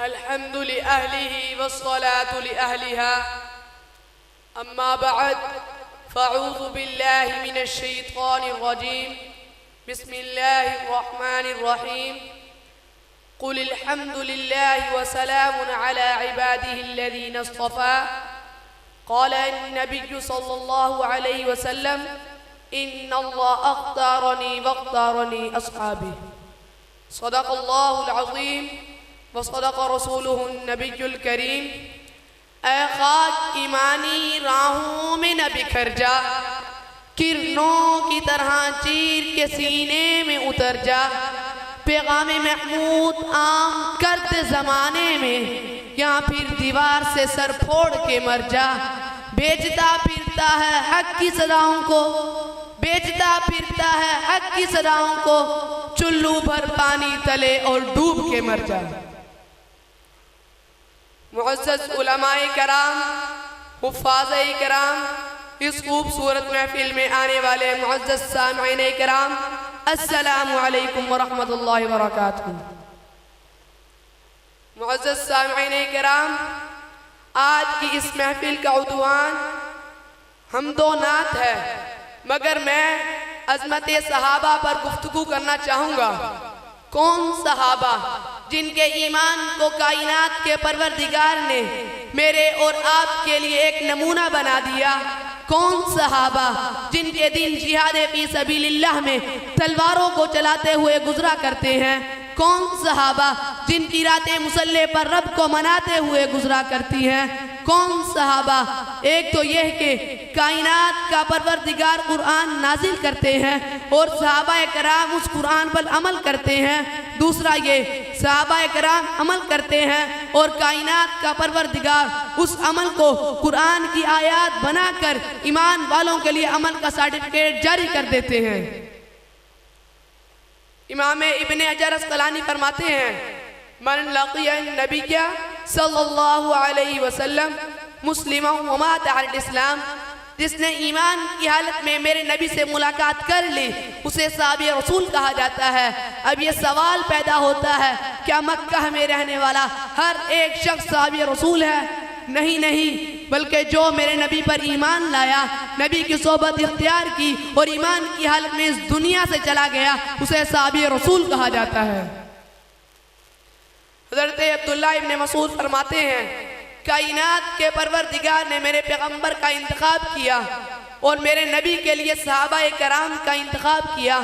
अल्हम्दु लिअहलिही वस्सलातु लिअहलिहा अम्मा बअद फ़अऊज़ु बिल्लाहि मिनश शैतानिर रजीम बिस्मिल्लाहिर रहमानिर रहीम क़ुल अल्हम्दुलिल्लाहि व सलामुन अला इबादिहिल्लज़ीना इस्तफ़ा क़ाल अन्नबिय्यु सल्लल्लाहु अलैहि वसल्लम इन्नल्लाह अख्तारनी वख्तारनी अस्हाबी सदक़ल्लाहुल अज़ीम व सदक़ रसूलुहुन नबियुल करीम। ऐ खाक ईमानी राहों में न बिखर जा, किरणों की तरह चीर के सीने में उतर जा। पैगामे महमूद आम कर्द ज़माने में या फिर दीवार से सर फोड़ के मर जा। बेचता फिरता है हक की सदाओं को, बेचता फिरता है हक की सदाओं को, चुल्लू भर पानी तले और डूब के मर जा। मुअज़्ज़ज़ उलमाए कराम, हुफ़्फ़ाज़े कराम, इस खूबसूरत महफिल में आने वाले मुअज़्ज़ज़ सामिईन कराम, अस्सलामु अलैकुम व रहमतुल्लाहि व बरकातुहू। मुअज़्ज़ज़ सामिईन कराम, आज की इस महफिल का उद्वान हमदो नात है, मगर मैं अज़मत सहाबा पर गुफ्तगू करना चाहूँगा। कौन सहाबा जिनके ईमान को कायनात के परवरदिगार ने मेरे और आपके लिए एक नमूना बना दिया। कौन सहाबा जिनके दिन जिहाद फी सबीलिल्लाह में तलवारों को चलाते हुए गुजरा करते हैं। कौन सहाबा जिनकी रातें मुसल्ले पर रब को मनाते हुए गुजरा करती हैं। कौन सहाबा, एक तो यह कि कायनात का परवरदिगार कुरान नाजिल करते हैं और सहाबाए कराम उस कुरान पर अमल करते हैं। दूसरा ये, सहाबाए कराम अमल करते हैं और कायनात का परवरदिगार उस अमल को कुरान की आयत बनाकर ईमान वालों के लिए अमल का सर्टिफिकेट जारी कर देते हैं। इमाम इब्ने हजर अस्क़लानी फरमाते हैं, मन लक़िया नबिय्या सल्लल्लाहु अलैहि वसल्लम मुस्लिमन व मात अलल इस्लाम, जिसने ईमान की हालत में मेरे नबी से मुलाकात कर ली उसे साहबी रसूल कहा जाता है। अब ये सवाल पैदा होता है, क्या मक्का में रहने वाला हर एक शख्स साहबी रसूल है? नहीं नहीं, बल्कि जो मेरे नबी पर ईमान लाया, नबी की सोबत इख्तियार की और ईमान की हालत में इस दुनिया से चला गया, उसे साहबी रसूल कहा जाता है। हज़रत अब्दुल्लाह इब्न मसूद फरमाते हैं, कायनात के परवरदिगार ने मेरे पैगंबर का इंतखाब किया और मेरे नबी के लिए सहाबाए कराम का इंतखाब किया।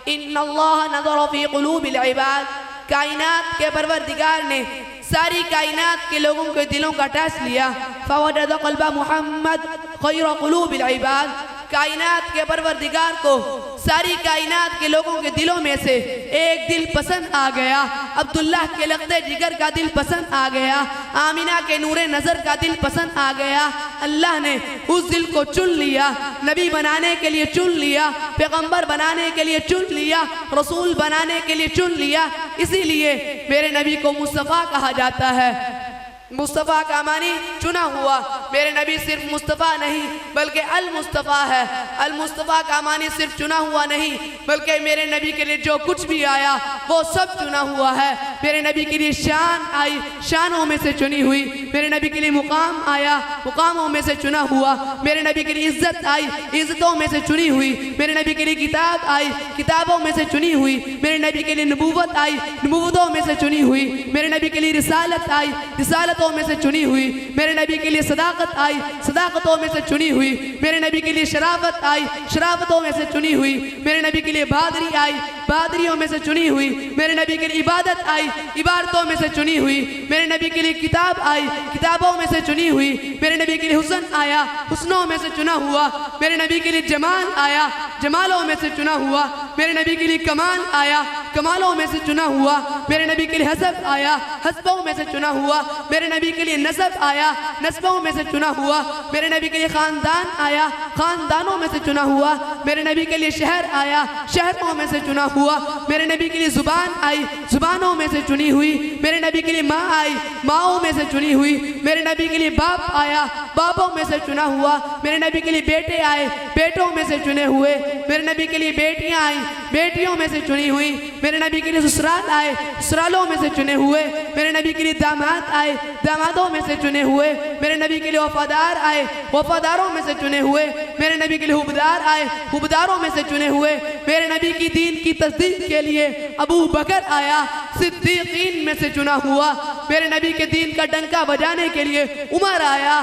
इन्नल्लाह नज़र फ़ी क़ुलूबिल इबाद, कायनात के परवरदिगार ने सारी कायनात के लोगों के दिलों का टेस्ट लिया। फ़वजद क़ल्ब मुहम्मद ख़ैर क़ुलूबिल इबाद, कायनात के परवरदिगार को सारी कायनात के लोगों के दिलों में से एक दिल पसंद आ गया। अब्दुल्लाह के लख्ते जिगर का दिल पसंद आ गया, आमिना के नूरे नज़र का दिल पसंद आ गया। अल्लाह ने उस दिल को चुन लिया, नबी बनाने के लिए चुन लिया, पैगंबर बनाने के लिए चुन लिया, रसूल बनाने के लिए चुन लिया। इसीलिए मेरे नबी को मुस्तफ़ा कहा जाता है। मुस्तफ़ा का मानी चुना हुआ। मेरे नबी सिर्फ मुस्तफ़ा नहीं बल्कि अल मुस्तफ़ा है। अल मुस्तफ़ा का मानी सिर्फ चुना हुआ नहीं, बल्कि मेरे नबी के लिए जो कुछ भी आया वो सब चुना हुआ है। मेरे नबी के लिए शान आई, शानों में से चुनी हुई। मेरे नबी के लिए मुकाम आया, मुकामों में से चुना हुआ। मेरे नबी के लिए इज्जत आई, इज्जतों में से चुनी हुई। मेरे नबी के लिए किताब आई, किताबों में से चुनी हुई। मेरे नबी के लिए नबूवत आई, नबूवतों में से चुनी हुई। मेरे नबी के लिए रिसालत आई, रिसालतों में से चुनी हुई। मेरे नबी के लिए सदाकत आई, सदाकतों में से चुनी हुई। मेरे नबी के लिए शराफत आई, शराफतों में से चुनी हुई। मेरे नबी के लिए बहादुरी आई, बहादुरियों में से चुनी हुई। मेरे नबी के लिए इबादत आई, इबादतों में से चुनी हुई। मेरे नबी के लिए किताब आई, किताबों में से चुनी हुई। मेरे नबी के लिए हुस्न आया, हुस्नों में से चुना हुआ। मेरे नबी के लिए जमाल आया, जमालों में से चुना हुआ। मेरे नबी के लिए कमाल आया, कमालों में से चुना हुआ। मेरे नबी के लिए हसब आया, हसबों में से चुना हुआ। मेरे नबी के लिए नसब आया, नस्बों में से चुना हुआ। मेरे नबी के लिए खानदान आया, खानदानों में से चुना हुआ। मेरे नबी के लिए शहर आया, शहरों में से चुना हुआ, मेरे नबी के लिए ज़ुबान आई, ज़ुबानों में से चुनी हुई, मेरे नबी के लिए माँ आई, माँओं में से चुनी हुई, मेरे नबी के लिए बाप आया, बापों में से चुना हुआ, मेरे नबी के लिए बेटे आए, बेटों में से चुने हुए, मेरे नबी के लिए बेटियां आई, बेटियों में से चुनी हुई, मेरे नबी के लिए ससुराल आए, ससुरालों में से चुने हुए, मेरे नबी के लिए दामाद आए, दामादों में से चुने हुए, मेरे नबी के लिए वफादार आए, वफादारों में से चुने हुए, मेरे नबी के लिए हुबदार आए, हुबदारों में से चुने हुए, मेरे नबी की दीन की तस्दीक के लिए अबू बकर आया, सिद्दीकीन में से चुना हुआ, मेरे नबी के दीन का डंका बजाने के लिए उमर आया,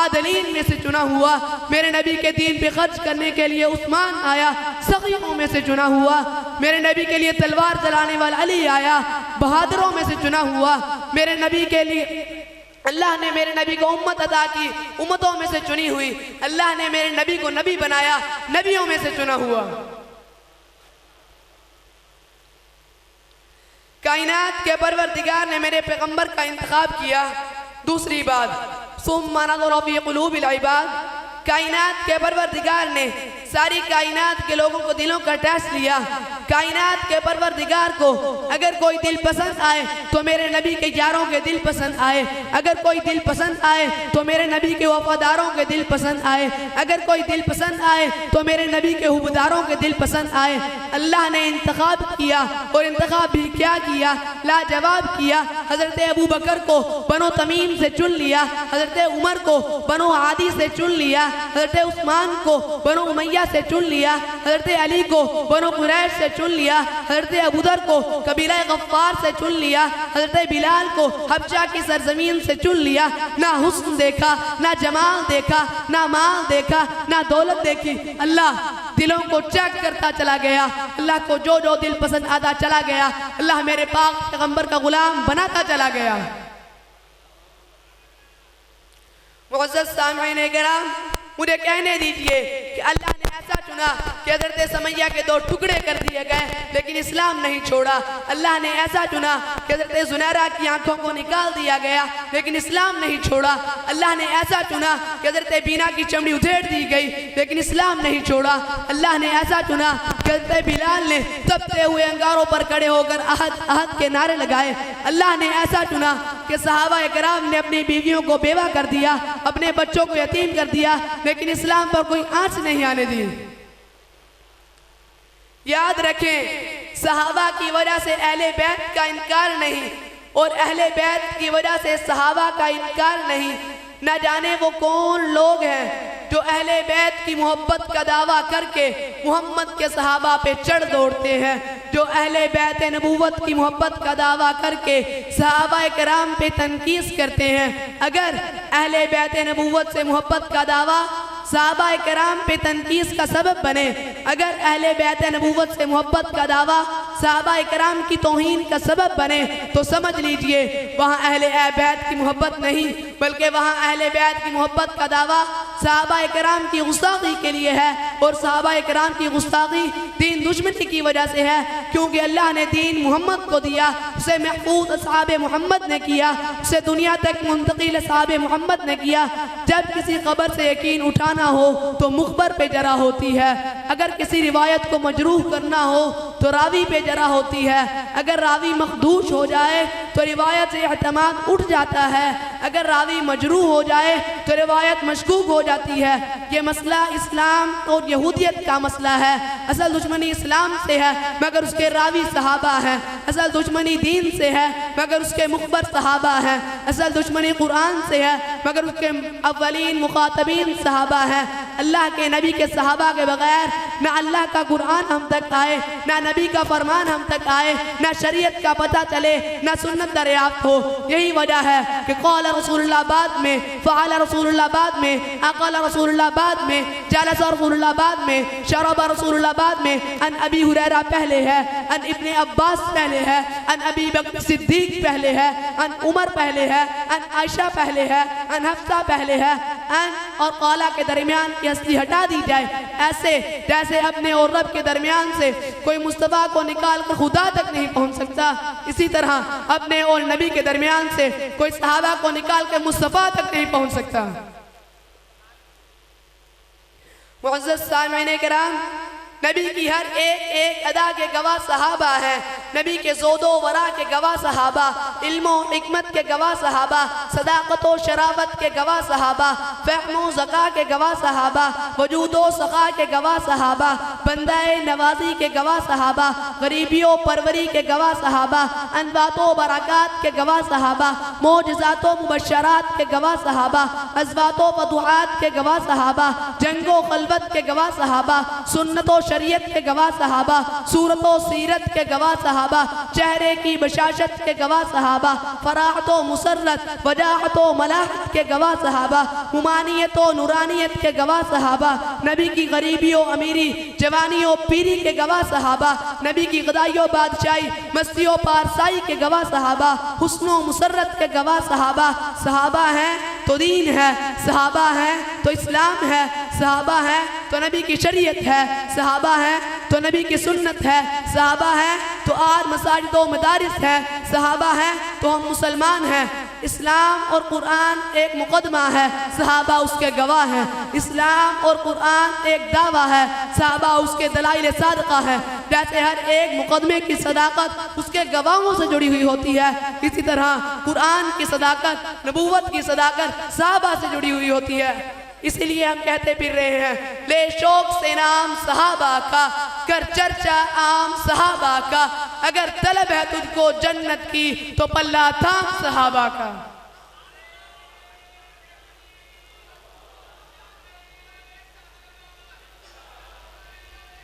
आदलीन में से चुना हुआ, मेरे नबी के दीन पे खर्च करने के लिए उस्मान आया, सगीरों में से चुना हुआ, मेरे नबी के लिए तलवार चलाने वाला अली आया, बहादुरों में से चुना हुआ, मेरे नबी के लिए अल्लाह ने मेरे नबी को उम्मत अदा की, उम्मतों में से चुनी हुई, अल्लाह ने मेरे नबी को नबी बनाया, नबियों में से चुना हुआ। कायनात के परवरदिगार ने मेरे पैगंबर का इंतखाब किया। दूसरी बात, सुम्मा नज़रा फ़ी क़ुलूबिल इबाद, कायनात के परवरदिगार ने सारी कायनात के लोगों को दिलों का टेस्ट लिया। कायनात के परवरदिगार को अगर कोई दिल पसंद आए तो मेरे नबी के यारों के दिल पसंद आए, अगर कोई दिल पसंद आए तो मेरे नबी के वफादारों के दिल पसंद आए, अगर कोई दिल पसंद आए तो मेरे नबी के हुबदारों के दिल पसंद आए। अल्लाह ने इंतखाब किया और इंतखाब भी क्या किया, लाजवाब किया। हज़रत अबू बकर को बनो तमीम से चुन लिया, हज़रत उमर को बनो आदी से चुन लिया, हज़रत उस्मान को बनो उमैया से चुन लिया, हज़रत अली को बनो कुरैश से चुन लिया, हज़रत अबूदर को कबीला गफ्फार से चुन लिया, हज़रत बिलाल को हबशा की सरजमीन से चुन लिया। ना हुस्न देखा, ना जमाल देखा, ना माल देखा, ना दौलत देखी, अल्लाह दिलों को चेक करता चला गया। अल्लाह को जो जो दिल पसंद आता चला गया, अल्लाह मेरे पाक पैगंबर का गुलाम बनाता चला गया। मुअज़्ज़ज़ सामिईन किराम, मुझे कहने दीजिए कि अल्लाह ने ऐसा चुना कि हज़रत समैया के दो टुकड़े कर दिए गए लेकिन इस्लाम नहीं छोड़ा। अल्लाह ने ऐसा चुना कि हज़रत ज़ुनैरा की आंखों को निकाल दिया गया लेकिन इस्लाम नहीं छोड़ा। अल्लाह ने ऐसा चुना कि हज़रत बीना की चमड़ी उधेड़ दी गई लेकिन इस्लाम नहीं छोड़ा। अल्लाह ने ऐसा चुना कि हज़रत बिलाल ने तपते हुए अंगारों पर खड़े होकर अहद अहद के नारे लगाए। अल्लाह ने ऐसा चुना कि सहाबा किराम ने अपनी बीवियों को बेवा कर दिया, अपने बच्चों को यतीम कर दिया लेकिन इस्लाम पर कोई आंच नहीं आने दी। याद रखें, सहाबा की वजह से अहले बैत का इनकार नहीं और अहले बैत की वजह से सहाबा का इनकार नहीं। न जाने वो कौन लोग हैं जो अहले बैत की मोहब्बत का दावा करके मोहम्मद के सहाबा पे चढ़ दौड़ते हैं, जो अहले बैत नबूवत की मोहब्बत का दावा करके सहाबा किराम पे तनकीस करते हैं। अगर अहले बैत नबूवत से मोहब्बत का दावा सहाबा किराम पे तनकीस का सबब बने, अगर अहले बैत नबूवत से मोहब्बत का दावा सहाबा किराम की तौहीन का सबब बने तो समझ लीजिए वहाँ अहले बैत की मोहब्बत नहीं बल्कि वहाँ अहले बैत की मोहब्बत का दावा सहाबा किराम की गुस्ताखी के लिए है। और सहाबा किराम की गुस्ताखी दीन दुश्मनी की वजह से है, क्योंकि अल्लाह ने दीन मोहम्मद को दिया, उसे महफूज असहाबे मोहम्मद ने किया, उसे दुनिया तक मुंतकिल असहाबे मोहम्मद ने किया। जब किसी खबर से यकीन उठाना हो तो मुखबर पे जरा होती है, अगर किसी रिवायत को मजरूह करना हो तो रावी पे जरा होती है, अगर रावी मखदूश हो जाए तो रिवायत से एतमाद उठ जाता है, अगर रावी मजरूह हो जाए तो रिवायत मशकूक हो जाती है। ये मसला इस्लाम और यहूदियत का मसला है। असल दुश्मनी इस्लाम से है मगर उसके रावी सहाबा हैं, असल दुश्मनी दीन से है मगर उसके मुखबर सहाबा हैं, असल दुश्मनी कुरान से है मगर उसके अव्वलीन मुखातबीन सहाबा हैं। अल्लाह के नबी के सहाबा के बगैर ना अल्लाह का कुरान हम तक आए, ना नबी का फरमान हम तक आए, ना शरीयत का पता चले, ना सुन्नत दरियाफ्त हो। यही वजह है कि क़ौल रसूलुल्लाह बाद में, फ़अल रसूलुल्लाह बाद में, अक़ल रसूलुल्लाह बाद में, जलस रसूलुल्लाह बाद में, शरब रसूलुल्लाह बाद में। अन अबी हुरैरा पहले है, अन इब्ने अब्बास पहले है, अन अबी बकर सिद्दीक पहले है, अन उमर पहले है, अन आयशा पहले है, अन हफ्सा पहले है। अन और क़ौला के दरमियान की हस्ती हटा दी जाए, ऐसे जैसे अपने और रब के दरमियान से कोई मुस्तफ़ा को निकाल कर खुदा तक नहीं पहुंच सकता, इसी तरह अपने और नबी के दरमियान से कोई सहाबा को निकाल कर मुस्तफ़ा तक नहीं पहुंच सकता। मुअज़्ज़ज़ सामिईन किराम, नबी की हर एक एक अदा के गवाह सहाबा हैं, नबी के ज़ोदो वरा के गवाह सहाबा, इल्मो हिकमत के गवाह सहाबा, सदाकतो शरावत के गवाह सहाबा, फ़हमो ज़का के गवाह सहाबा, वजूदो सखा के गवाह सहाबा, बंदाए नवाजी के गवाह सहाबा, गरीबियों परवरी के गवाह सहाबा, अनवातो बरक़ात के गवाह सहाबा, मोजज़ातो मुबश्शरात के गवाह सहाबा, अज़वातो फतुहात के गवाह सहाबा, जंगो खलवत के गवाह सहाबा, सुन्नतो शरीयत के गवाह सहाबा, सूरतो सीरत के गवाह सहाबा, चेहरे की बशाशत के गवाह सहाबा, फराहतो मुसर्रत वजाहतो मलाहत के गवाह सहाबा, हुमानियतो नूरानियत के गवाह सहाबा, नबी की गरीबियों अमीरी जवानियों पीरी के गवाह सहाबा, नबी की गदाइयों बादशाही मस्तियों पारसाई के गवाह सहाबा, हुस्नो मुसर्रत के गवाह सहाबा। सहाबा हैं तो दीन है, सहाबा हैं तो इस्लाम है, सहाबा हैं तो नबी की शरीयत है, सहाबा हैं तो नबी की सुन्नत है, सहाबा हैं तो आज मसाजिद व मदारिस है, सहाबा हैं तो हम मुसलमान हैं। इस्लाम और कुरान एक मुकदमा है, सहाबा उसके गवाह हैं। इस्लाम और कुरान एक दावा है, सहाबा उसके दलाइल सादका है। जैसे हर एक मुकदमे की सदाकत उसके गवाहों से जुड़ी हुई होती है, इसी तरह कुरान की सदाकत, नबूवत की सदाकत सहाबा से जुड़ी हुई होती है। इसीलिए हम कहते फिर रहे हैं, ले शौक से नाम सहाबा का, कर चर्चा आम सहाबा का, अगर तलब है तुझको जन्नत की तो पल्ला थाम सहाबा का।